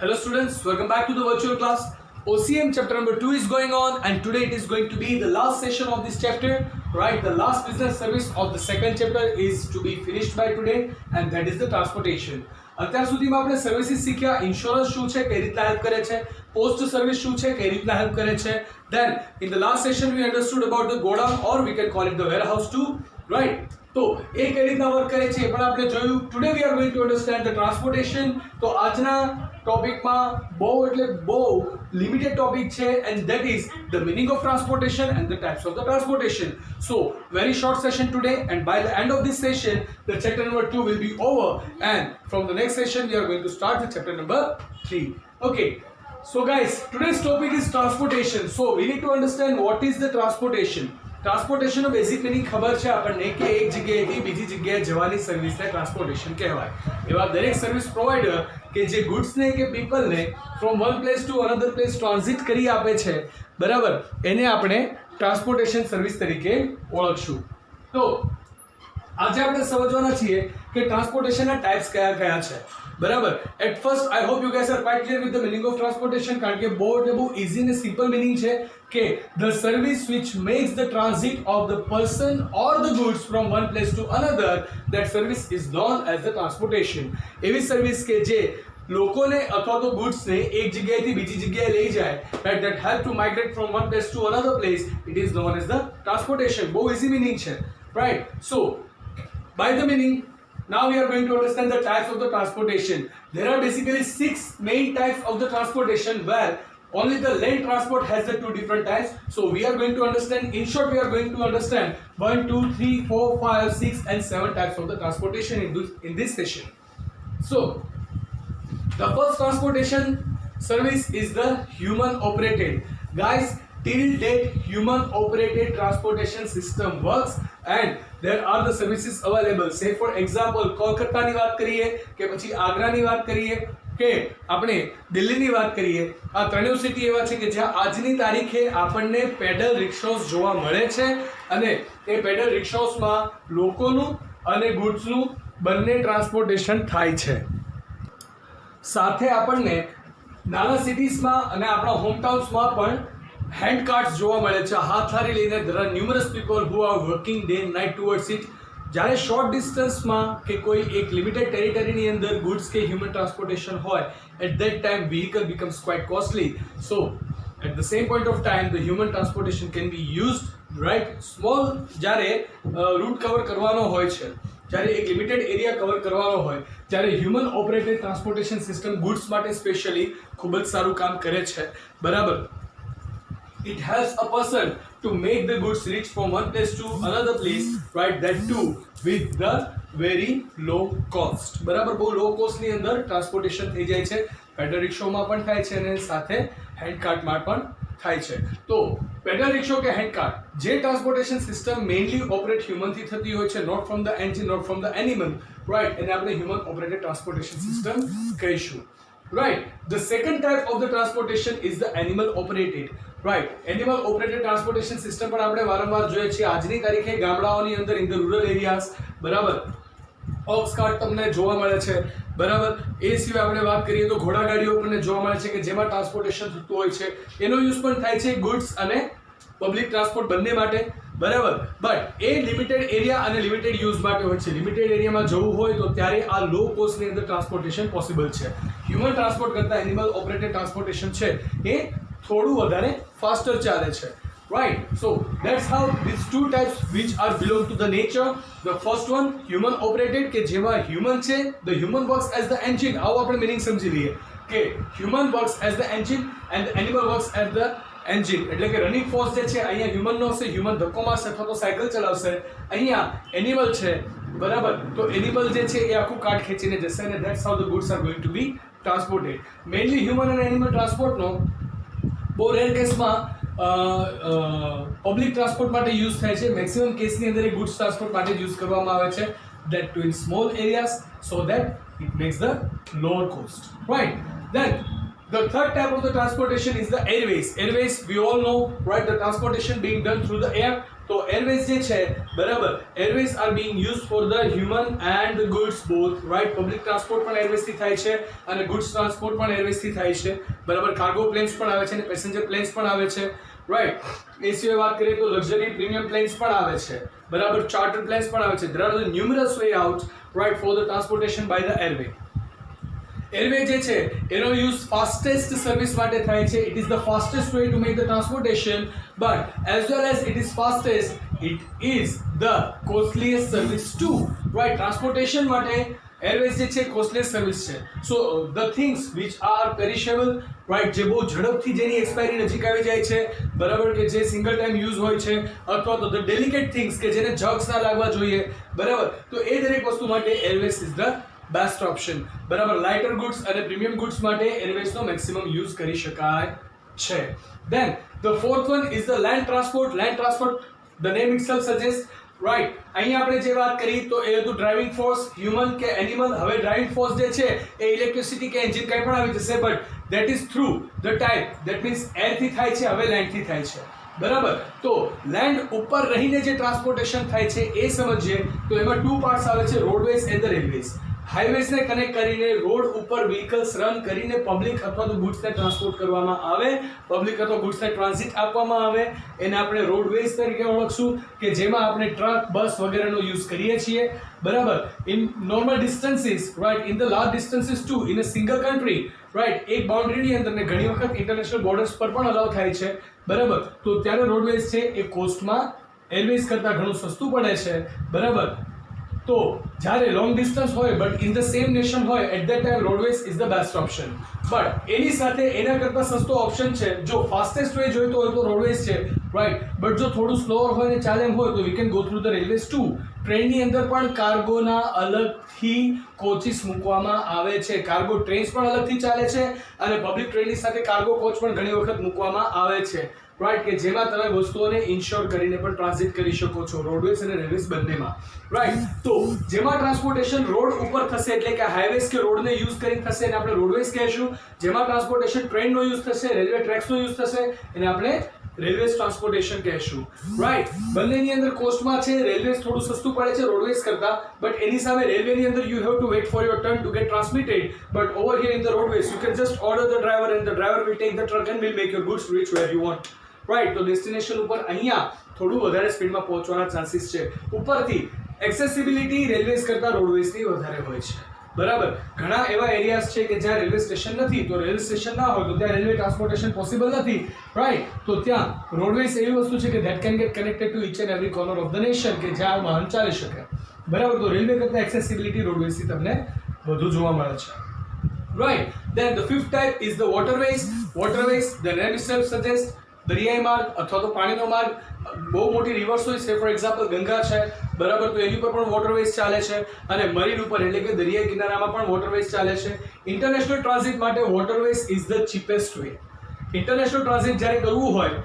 Hello students, welcome back to the virtual class. OCM chapter number 2 is going on and today it is going to be the last session of this chapter, right? The last business service of the second chapter is to be finished by today and that is the transportation. અત્યાર સુધીમાં આપણે services શીખ્યા, insurance શું છે, કઈ રીતના help કરે છે, પોસ્ટ સર્વિસ શું છે, કઈ રીતના હેલ્પ કરે છે. Then in the last session we understood about the godown or we can call it the warehouse too, right? તો એ કઈ રીતના વર્ક કરે છે એ પણ આપણે જોયું. Today we are going to understand the transportation. તો આજના ટોપિકમાં બહુ લિમિટેડ ટોપિક છે and that is the meaning of transportation and the types of the transportation. So very short session today and by the end of this session the chapter number 2 will be over and from the next session we are going to start the chapter number 3. Okay, so guys, today's topic is transportation. So we need to understand what is the transportation. ટ્રાન્સપોર્ટેશનનો basic meaning ખબર છે આપણને કે એક જગ્યાએથી બીજી જગ્યાએ જવાની સર્વિસને ટ્રાન્સપોર્ટેશન કહેવાય. એવા દરેક સર્વિસ પ્રોવાઈડર કે જે ગુડ્સને કે પીપલને from one place to another place transit કરી આપે છે, બરાબર, એને આપણે ટ્રાન્સપોર્ટેશન સર્વિસ તરીકે ઓળખશું. તો આજે આપણે સમજવાના છીએ કે ટ્રાન્સપોર્ટેશનના ટાઈપ્સ કયા કયા છે, બરાબર. At first I hope you guys are quite clear with the meaning of transportation, કારણ કે બહુ ઇઝી અને સિમ્પલ મિનિંગ છે કે the service which makes the transit of the person or the goods from one place to another, that service is known as the transportation. એવી service કે જે લોકોને અથવા તો ગુડ્સને એક જગ્યાએથી બીજી જગ્યાએ લઈ જાય, right, that help to migrate from one place to another place, it is known as the transportation. બહુ ઇઝી મિનિંગ છે, right? So by the meaning, now we are going to understand the types of the transportation. There are basically 6 main types of the transportation where only the land transport has the 2 different types. So we are going to understand, in short we are going to understand 1, 2, 3, 4, 5, 6 and 7 types of the transportation in this session. So the first transportation service is the human operated. Guys, till date human operated transportation system works and there are the services available. Say for example કોલકાતાની વાત કરીએ કે પછી આગ્રાની વાત કરીએ કે આપણે દિલ્હીની વાત કરીએ, આ ત્રણેય સિટી એવા છે કે જ્યાં આજની તારીખે આપણને પેડલ રિક્ષાસ જોવા મળે છે અને એ પેડલ રિક્ષાસમાં લોકોનું અને ગુડ્સનું બંને ટ્રાન્સપોર્ટેશન થાય છે. સાથે આપણને નાના સિટીઝમાં અને આપણા હોમ ટાઉન્સમાં પણ હેન્ડ કાર્ટ્સ જોવા મળે છે, હાથલારી લઈને. there are numerous people who are working day and night towards it. જ્યારે શોર્ટ ડિસ્ટન્સમાં કે કોઈ એક લિમિટેડ ટેરિટરીની અંદર ગુડ્સ કે હ્યુમન ટ્રાન્સપોર્ટેશન હોય, at that time vehicle becomes quite costly. So at the same point of time the human transportation can be used, right. Small જ્યારે રૂટ કવર કરવાનો હોય છે, જ્યારે એક લિમિટેડ એરિયા કવર કરવાનો હોય ત્યારે human operated transportation system goods માટે સ્પેશિયલી ખૂબ જ સારું કામ કરે છે, બરાબર. It helps a person to make the goods reach from one place to another place, right, that too with the very low cost, બરાબર. બહુ લો કોસ્ટની અંદર ટ્રાન્સપોર્ટેશન થઈ જાય છે. પેડલ રિક્ષામાં પણ થાય છે અને સાથે હેન્ડ કાર્ટમાં પણ થાય છે. તો પેડલ રિક્ષા કે હેન્ડ કાર્ટ, જે ટ્રાન્સપોર્ટેશન સિસ્ટમ મેઇનલી ઓપરેટ હ્યુમનથી થતી હોય છે, not from the engine, not from the animal, right, એને આપણે હ્યુમન ઓપરેટેડ ટ્રાન્સપોર્ટેશન સિસ્ટમ કહીશું, right. The second type of the transportation is the animal operated, right. Animal operated transportation system પણ આપણે વારંવાર જોઈએ છીએ આજની તારીખે ગામડાઓની અંદર, ઇન ધ રૂરલ એરિયાઝ, બરાબર. ઓક્સ કાર્ટ તમને જોવા મળે છે, બરાબર. એ સિવાય આપણે વાત કરીએ તો ઘોડાગાડીઓ આપણને જોવા મળે છે કે જેમાં ટ્રાન્સપોર્ટેશન થતું હોય છે. એનો યુઝ પણ થાય છે ગુડ્સ અને પબ્લિક ટ્રાન્સપોર્ટ બંને માટે, બરાબર. બટ એ લિમિટેડ એરિયા અને લિમિટેડ યુઝ માટે હોય છે. લિમિટેડ એરિયામાં જવું હોય તો ત્યારે આ લો કોસ્ટની અંદર ટ્રાન્સપોર્ટેશન પોસિબલ છે. હ્યુમન ટ્રાન્સપોર્ટ કરતાં એનિમલ ઓપરેટેડ ટ્રાન્સપોર્ટેશન છે એ થોડું વધારે ફાસ્ટર ચાલે છે, right. So that's how these 2 types which are belong to the nature. The first one human operated કે જેમાં human છે, the human works as the engine. આવો આપણે મીનિંગ સમજી લઈએ કે human works as the engine and the animal works as the engine. એટલે કે રનિંગ ફોર્સ જે છે અહીંયા હ્યુમનનો હશે, હ્યુમન ધક્કો મારશે અથવા તો સાયકલ ચલાવશે. અહીંયા એનિમલ છે, બરાબર. તો એનિમલ જે છે એ આખું કાર્ટ ખેંચીને જશે અને that's how the goods are going to be transported. Mainly human અને એનિમલ ટ્રાન્સપોર્ટનો બહુ રેર કેસમાં પબ્લિક ટ્રાન્સપોર્ટ માટે યુઝ થાય છે. મેક્સિમમ કેસની અંદર એ ગુડ્સ ટ્રાન્સપોર્ટ માટે યુઝ કરવામાં આવે છે, that too in small areas, so that it makes the lower cost, right. Then The third type of the transportation is the airways. Airways, we all know, right? The transportation being done through the air. તો airways જે છે બરાબર, airways are being use for the human and the goods both, right. Public transport પણ એરવેઝથી થાય છે અને goods transport પણ એરવેઝથી થાય છે બરાબર. કાર્ગો પ્લેન્સ પણ આવે છે અને પેસેન્જર પ્લેન્સ પણ આવે છે, રાઈટ. એ સિવાય વાત કરીએ તો લક્ઝરી પ્રીમિયમ પ્લેન્સ પણ આવે છે બરાબર, ચાર્ટર પ્લેન્સ પણ આવે છે. There are the numerous way out, right, for the transportation by the airway. Airway જે છે એનો યુઝ ફાસ્ટેસ્ટ સર્વિસ માટે થાય છે. It is the fastest way to make the transportation, but as well as it is fastest, it is the costliest service too, right. Transportation માટે airways જે છે costliest service છે. So the things which are perishable, right, જે બહુ ઝડપથી જેની expiry નજીક આવી જાય છે બરાબર, કે જે સિંગલ ટાઈમ યુઝ હોય છે, અથવા તો ધ ડેલિકેટ થિંગ્સ કે જેને જગ્સ ના લાગવા જોઈએ બરાબર, તો એ દરેક વસ્તુ માટે airways is the best option બરાબર. લાઇટર ગુડ્સ અને પ્રીમિયમ ગુડ્સ માટે એરવેઝનો મેક્સિમમ યુઝ કરી શકાય છે. Then the fourth one is the land transport. Land transport, the name itself suggest, right. અહીંયા આપણે જે વાત કરી તો એ હતું ડ્રાઇવિંગ ફોર્સ, હ્યુમન કે એનિમલ. હવે ડ્રાઇવિંગ ફોર્સ જે છે એ ઇલેક્ટ્રિસિટી કે એન્જિન કંઈ પણ આવી જશે, but that is through the type, that means એરથી થાય છે, હવે લેન્ડથી થાય છે બરાબર. તો લેન્ડ ઉપર રહીને જે ટ્રાન્સપોર્ટેશન થાય છે એ સમજીએ તો એમાં ટુ પાર્ટ્સ આવે છે, રોડવેઝ એન્ડ ધ રેલવેઝ. હાઈવેઝને કનેક્ટ કરીને રોડ ઉપર વ્હીકલ્સ રન કરીને પબ્લિક અથવા તો ગુડ્સને ટ્રાન્સપોર્ટ કરવામાં આવે, પબ્લિક અથવા ગુડ્સને ટ્રાન્ઝિટ આપવામાં આવે, એને આપણે રોડવેઝ તરીકે ઓળખશું, કે જેમાં આપણે ટ્રક, બસ વગેરેનો યુઝ કરીએ છીએ બરાબર. In normal distances, right, in the large distances too, in a single country, right, એક બાઉન્ડ્રીની અંદર ને ઘણી વખત ઇન્ટરનેશનલ બોર્ડર્સ પર પણ અલાઉ થાય છે બરાબર. તો ત્યારે રોડવેઝ છે એ કોસ્ટમાં એરવેઝ કરતાં ઘણું સસ્તું પડે છે બરાબર. તો જ્યારે લોંગ ડિસ્ટન્સ હોય but in the same nation હોય, at that time roadways is the best option. But એની સાથે એના કરતાં સસ્તો ઓપ્શન છે, જો ફાસ્ટેસ્ટ વે જોઈતો હોય તો રોડવેઝ છે, રાઈટ. બટ જો થોડું સ્લોઅર હોય ને ચાલે એમ હોય તો we can go through the railways too. ટ્રેનની અંદર પણ કાર્ગોના અલગથી કોચિસ મૂકવામાં આવે છે, કાર્ગો ટ્રેન્સ પણ અલગથી ચાલે છે અને પબ્લિક ટ્રેનની સાથે કાર્ગો કોચ પણ ઘણી વખત મૂકવામાં આવે છે, રાઈટ, કે જેમાં તમે વસ્તુઓને ઇન્શ્યોર કરીને પણ ટ્રાન્ઝિટ કરી શકો છો, રોડવેઝ અને રેલવેઝ બંનેમાં, રાઈટ. તો જેમાં ટ્રાન્સપોર્ટેશન રોડ ઉપર થશે એટલે કે હાઈવેઝ કે રોડને યુઝ કરીને થશે એને આપણે રોડવેઝ કહેશું. જેમાં ટ્રાન્સપોર્ટેશન ટ્રેનનો યુઝ થશે, રેલવે ટ્રેક્સનો યુઝ થશે, એને આપણે રેલવેઝ ટ્રાન્સપોર્ટેશન કહેશું, રાઈટ. બંનેની અંદર કોસ્ટમાં છે રેલવેઝ થોડું સસ્તું પડે છે રોડવેઝ કરતાં, બટ એની સામે રેલવેની અંદર you have to wait for your turn to get transmitted, but over here in the roadways you can just order the driver and the driver will take the truck and will make your goods reach where you want, right. તો destination ઉપર અહીંયા થોડું વધારે સ્પીડમાં પહોંચવાના chances છે. ઉપરથી accessibility railways કરતાં રોડવેઝની વધારે હોય છે બરાબર. ઘણા એવા એરિયાઝ છે કે જ્યાં રેલવે સ્ટેશન નથી, તો રેલવે સ્ટેશન ના હોય તો ત્યાં રેલવે ટ્રાન્સપોર્ટેશન પોસિબલ નથી, રાઈટ. તો ત્યાં રોડવેઝ એવી વસ્તુ છે કે that can get connected to each and every corner of the nation, કે જ્યાં વાહન ચાલી શકે બરાબર. તો રેલવે કરતાં એક્સેસિબિલિટી રોડવેઝથી તમને વધુ જોવા મળે છે, right. Then the fifth type is the waterways. Waterways, the name itself suggests, દરિયાઈ માર્ગ અથવા તો પાણીનો માર્ગ. બહુ મોટી રિવર્સ હોય છે, ફોર એક્ઝામ્પલ ગંગા છે બરાબર, તો એની ઉપર પણ વોટરવેઝ ચાલે છે, અને મરીન ઉપર એટલે કે દરિયાઈ કિનારામાં પણ વોટરવેઝ ચાલે છે. ઇન્ટરનેશનલ ટ્રાન્ઝિટ માટે waterways is the cheapest way. International transit જ્યારે કરવું હોય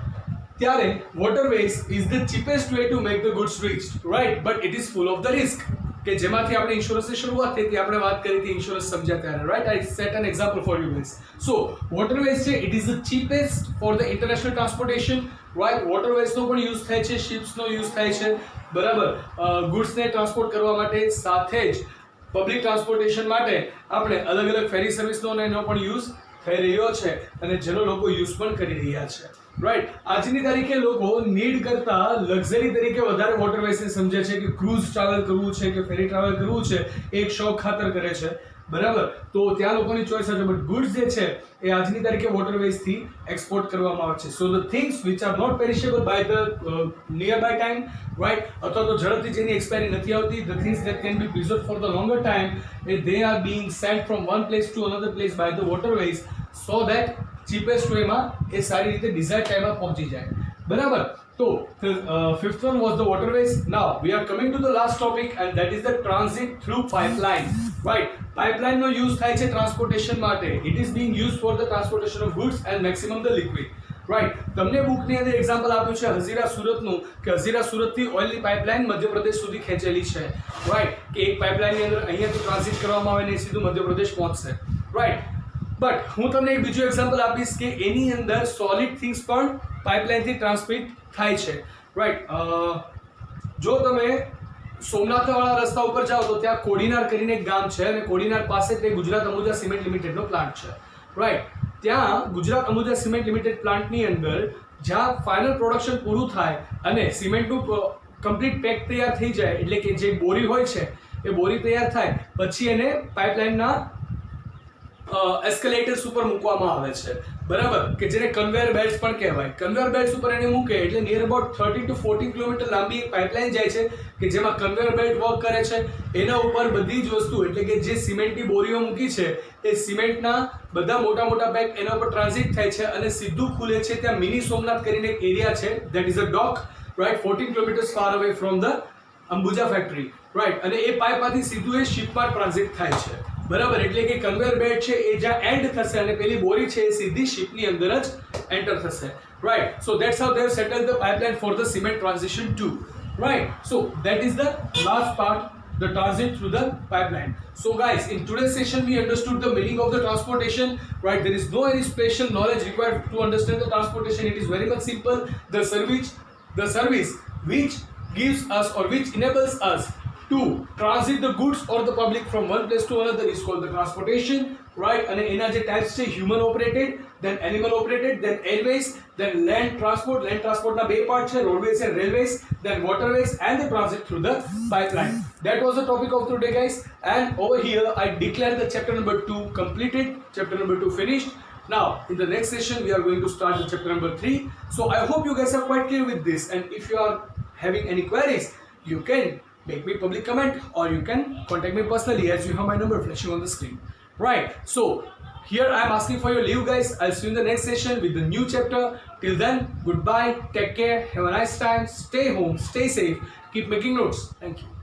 ત્યારે waterways is the cheapest way to make the goods reached, right. But it is full of the risk, કે જેમાંથી આપણે ઇન્સ્યોરન્સની શરૂઆત થઈ હતી, આપણે વાત કરી હતી ઇન્સ્યોરન્સ સમજ્યા ત્યારે, right. I set an example for you guys. So waterways છે it is the cheapest for the international transportation, right. વોટરવેઝનો પણ યુઝ થાય છે, શિપ્સનો યુઝ થાય છે બરાબર, ગુડ્સને ટ્રાન્સપોર્ટ કરવા માટે. સાથે જ પબ્લિક ટ્રાન્સપોર્ટેશન માટે આપણે અલગ અલગ ફેરી સર્વિસનો અને એનો પણ યુઝ થઈ રહ્યો છે, અને જેનો લોકો યુઝ પણ કરી રહ્યા છે, રાઈટ. આજની તારીખે લોકો નીડ કરતા લક્ઝરી તરીકે વધારે વોટરવેઝને સમજે છે, કે ક્રૂઝ ટ્રાવેલ કરવું છે કે ફેરી ટ્રાવેલ કરવું છે, એક શોખ ખાતર કરે છે બરાબર. તો ત્યાં લોકોની ચોઈસ હશે, બટ ગુડ્સ જે છે એ આજની તારીખે વોટરવેઝથી એક્સપોર્ટ કરવામાં આવે છે. So the things which are not perishable by the near by time, right, અથવા તો ઝડપથી જેની એક્સપાયરી નથી આવતી, the things that can be preserve for the longer time, they are being sent from one place to another place by the waterways, so that cheapest way માં એ સારી રીતે desired ટાઈમમાં પહોંચી જાય બરાબર. તો fifth one was the waterways. Now we are coming to the last topic, and that is the transit through pipeline, right. Pipeline no use થાય છે ટ્રાન્સપોર્ટેશન માટે. It is being used for the transportation of goods and maximum the liquid, right. તમને બુકની અંદર example આપ્યું છે હઝીરા સુરતનું, કે હઝીરા સુરતથી ઓઇલની પાઇપલાઇન મધ્યપ્રદેશ સુધી ખેંચેલી છે, રાઈટ. કે એક પાઇપલાઇનની અંદર અહીંયાથી ટ્રાન્ઝિટ કરવામાં આવે ને સીધું મધ્યપ્રદેશ પહોંચશે, રાઈટ. બટ હું તમને એક બીજું એક્ઝામ્પલ આપીશ કે એની અંદર સોલિડ થિંગ્સ પણ પાઇપલાઇનથી ટ્રાન્સમિટ થાય છે, રાઈટ. જો તમે સોમનાથવાળા રસ્તા ઉપર જાઓ તો ત્યાં કોડીનાર કરીને એક ગામ છે અને કોડીનાર પાસે તે ગુજરાત અંબુજા સિમેન્ટ લિમિટેડનો પ્લાન્ટ છે, રાઈટ. ત્યાં ગુજરાત અંબુજા સિમેન્ટ લિમિટેડ પ્લાન્ટની અંદર જ્યાં ફાઇનલ પ્રોડક્શન પૂરું થાય અને સિમેન્ટનું કમ્પ્લીટ પેક તૈયાર થઈ જાય, એટલે કે જે બોરી હોય છે એ બોરી તૈયાર થાય પછી એને પાઇપલાઇનના એસ્કેલેટર્સ ઉપર મૂકવામાં આવે છે, બરાબર, કે જેને કન્વેયર બેલ્ટ્સ પણ કહેવાય. કન્વેયર બેલ્ટ્સ ઉપર એને મૂકે એટલે નિયર અબાઉટ 13 to 14 કિલોમીટર લાંબી એક પાઇપલાઇન જાય છે કે જેમાં કન્વેયર બેલ્ટ વર્ક કરે છે. એના ઉપર બધી જ વસ્તુ એટલે કે જે સિમેન્ટની બોરીઓ મૂકી છે એ સિમેન્ટના બધા મોટા મોટા પેક એના ઉપર ટ્રાન્ઝિટ થાય છે અને સીધું ખુલે છે ત્યાં મિની સોમનાથ કરીને એક એરિયા છે, that is a dock, right, 14 kilometres far away from the Ambuja factory, right. અને એ પાઇપમાંથી સીધું એ શિપમાં ટ્રાન્ઝિટ થાય છે, બરાબર. એટલે કે કન્વેયર બેલ્ટ છે એ જ્યાં એન્ડ થશે અને પેલી બોરી છે એ સીધી શિપની અંદર જ એન્ટર થશે, right. So that's how they have settled the pipeline for the cement transition too, right. So that is the last part, the transit through the pipeline. So guys, in today's session we understood the meaning of the transportation, right. There is no any special knowledge required to understand the transportation. It is very much simple. The service which gives us or which enables us to transit the goods or the public from one place to another is called the transportation, right. અને એના જે types છે human operated, then animal operated, then airways, then land transport. Land transport ના બે part છે, roadways and railways, then waterways and the transit through the pipeline. That was the topic of today, guys, and over here I declare the chapter number 2 completed, chapter number 2 finished. Now in the next session we are going to start the chapter number 3. So I hope you guys are quite clear with this, and if you are having any queries you can make me public comment or you can contact me personally as you have my number flashing on the screen, right. So here I am asking for your leave, guys. I'll see you in the next session with the new chapter. Till then, goodbye, take care, have a nice time, stay home, stay safe, keep making notes. Thank you.